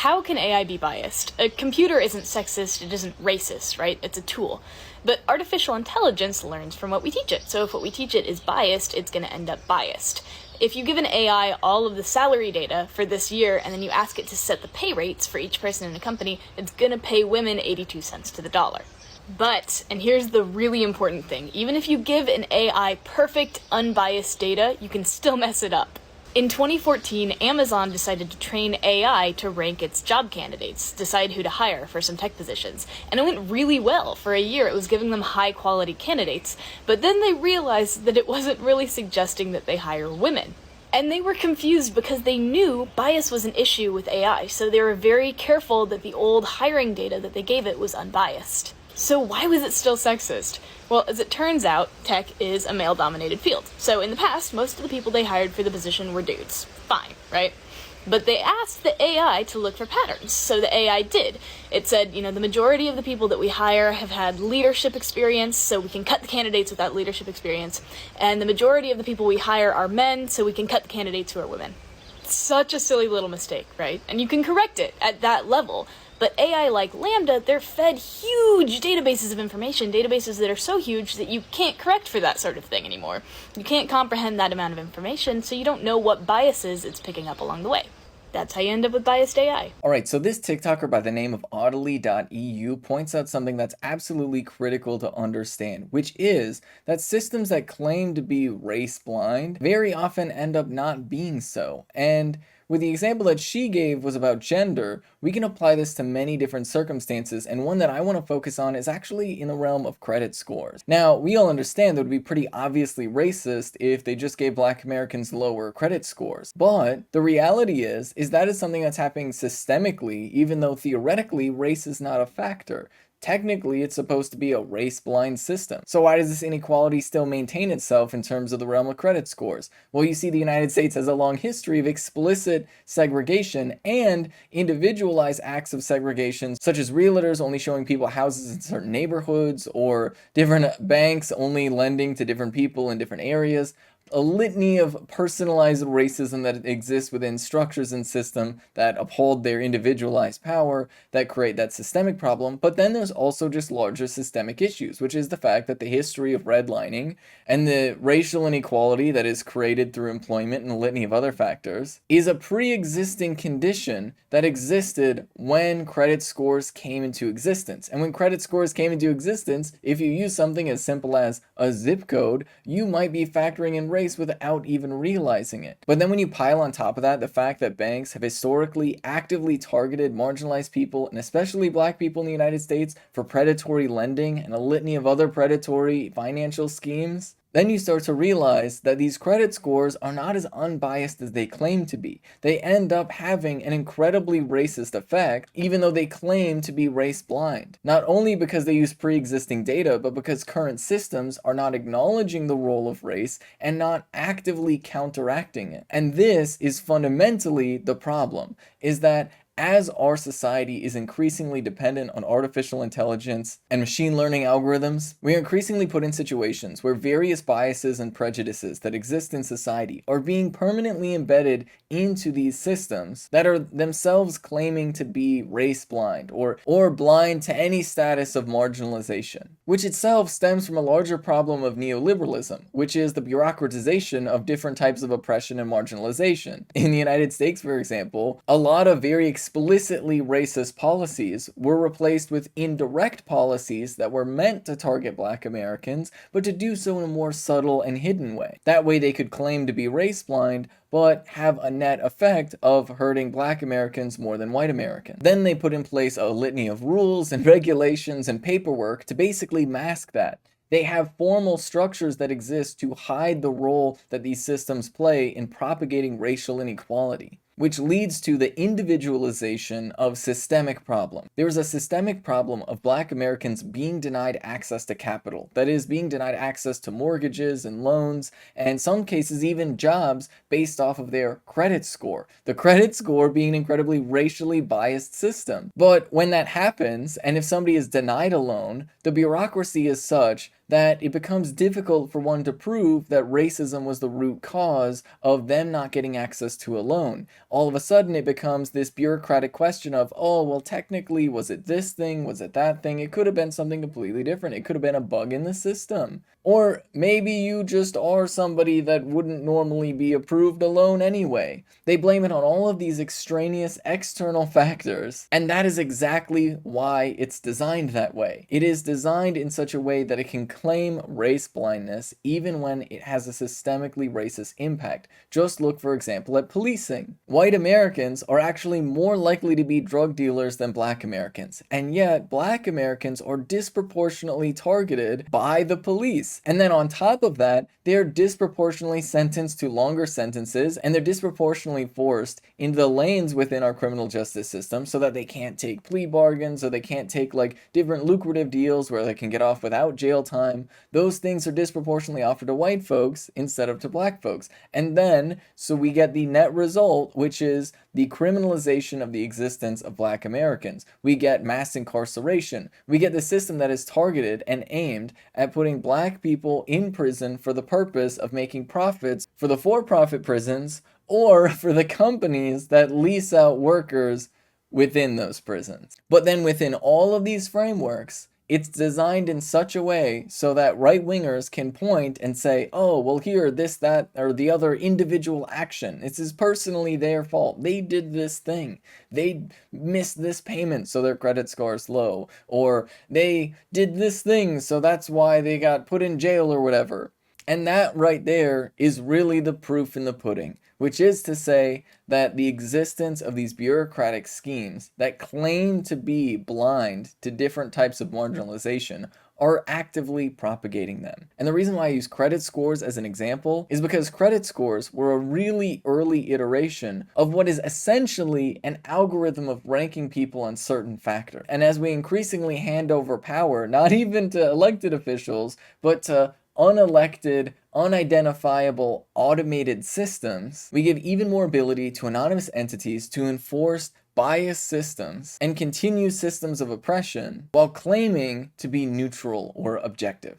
how can AI be biased? A computer isn't sexist, it isn't racist, right? It's a tool. But artificial intelligence learns from what we teach it. So if what we teach it is biased, it's going to end up biased. If you give an AI all of the salary data for this year and then you ask it to set the pay rates for each person in a company, it's going to pay women 82 cents to the dollar. But, and here's the really important thing, even if you give an AI perfect, unbiased data, you can still mess it up. In 2014, Amazon decided to train AI to rank its job candidates, decide who to hire for some tech positions, and it went really well. For a year, it was giving them high-quality candidates, but then they realized that it wasn't really suggesting that they hire women. And they were confused because they knew bias was an issue with AI, so they were very careful that the old hiring data that they gave it was unbiased. So why was it still sexist? Well, as it turns out, tech is a male-dominated field. So in the past, most of the people they hired for the position were dudes. Fine, right? But they asked the AI to look for patterns, so the AI did. It said, the majority of the people that we hire have had leadership experience, so we can cut the candidates without leadership experience, and the majority of the people we hire are men, so we can cut the candidates who are women. Such a silly little mistake, right? And you can correct it at that level. But AI like Lambda, they're fed huge databases of information, databases that are so huge that you can't correct for that sort of thing anymore. You can't comprehend that amount of information, so you don't know what biases it's picking up along the way. That's how you end up with biased AI. Alright, so this TikToker by the name of Audely.eu points out something that's absolutely critical to understand, which is that systems that claim to be race blind very often end up not being so. And with the example that she gave was about gender, we can apply this to many different circumstances, and one that I want to focus on is actually in the realm of credit scores. Now, we all understand that it would be pretty obviously racist if they just gave Black Americans lower credit scores. But the reality is that is something that's happening systemically, even though theoretically race is not a factor. Technically, it's supposed to be a race-blind system. So why does this inequality still maintain itself in terms of the realm of credit scores? Well, you see, the United States has a long history of explicit segregation and individualized acts of segregation, such as realtors only showing people houses in certain neighborhoods, or different banks only lending to different people in different areas. A litany of personalized racism that exists within structures and systems that uphold their individualized power, that create that systemic problem. But then there's also just larger systemic issues, which is the fact that the history of redlining and the racial inequality that is created through employment and a litany of other factors is a pre-existing condition that existed when credit scores came into existence. And when credit scores came into existence, if you use something as simple as a zip code, you might be factoring in race without even realizing it. But then when you pile on top of that the fact that banks have historically actively targeted marginalized people, and especially Black people in the United States, for predatory lending and a litany of other predatory financial schemes, then you start to realize that these credit scores are not as unbiased as they claim to be. They end up having an incredibly racist effect, even though they claim to be race blind. Not only because they use pre-existing data, but because current systems are not acknowledging the role of race and not actively counteracting it. And this is fundamentally the problem, is that as our society is increasingly dependent on artificial intelligence and machine learning algorithms, we are increasingly put in situations where various biases and prejudices that exist in society are being permanently embedded into these systems that are themselves claiming to be race blind or blind to any status of marginalization, which itself stems from a larger problem of neoliberalism, which is the bureaucratization of different types of oppression and marginalization. In the United States, for example, a lot of very explicitly racist policies were replaced with indirect policies that were meant to target Black Americans, but to do so in a more subtle and hidden way. That way they could claim to be race blind, but have a net effect of hurting Black Americans more than white Americans. Then they put in place a litany of rules and regulations and paperwork to basically mask that. They have formal structures that exist to hide the role that these systems play in propagating racial inequality, which leads to the individualization of systemic problems. There is a systemic problem of Black Americans being denied access to capital, that is, being denied access to mortgages and loans, and in some cases even jobs based off of their credit score. The credit score being an incredibly racially biased system. But when that happens, and if somebody is denied a loan, the bureaucracy is such that it becomes difficult for one to prove that racism was the root cause of them not getting access to a loan. All of a sudden, it becomes this bureaucratic question of, oh, well, technically, was it this thing? Was it that thing? It could have been something completely different. It could have been a bug in the system. Or maybe you just are somebody that wouldn't normally be approved a loan anyway. They blame it on all of these extraneous external factors, and that is exactly why it's designed that way. It is designed in such a way that it can claim race blindness even when it has a systemically racist impact. Just look, for example, at policing. White Americans are actually more likely to be drug dealers than black Americans, and yet black Americans are disproportionately targeted by the police. And then on top of that, they're disproportionately sentenced to longer sentences, and they're disproportionately forced into the lanes within our criminal justice system so that they can't take plea bargains, or they can't take like different lucrative deals where they can get off without jail time. Those things are disproportionately offered to white folks instead of to black folks. And then, so we get the net result, which is the criminalization of the existence of black Americans. We get mass incarceration. We get the system that is targeted and aimed at putting black people in prison for the purpose of making profits for the for-profit prisons or for the companies that lease out workers within those prisons. But then within all of these frameworks, it's designed in such a way so that right-wingers can point and say, oh, well, here, this, that, or the other individual action. This is personally their fault. They did this thing. They missed this payment, so their credit score is low. Or they did this thing, so that's why they got put in jail or whatever. And that right there is really the proof in the pudding, which is to say that the existence of these bureaucratic schemes that claim to be blind to different types of marginalization are actively propagating them. And the reason why I use credit scores as an example is because credit scores were a really early iteration of what is essentially an algorithm of ranking people on certain factors. And as we increasingly hand over power, not even to elected officials, but to unelected, unidentifiable, automated systems, we give even more ability to anonymous entities to enforce biased systems and continue systems of oppression while claiming to be neutral or objective.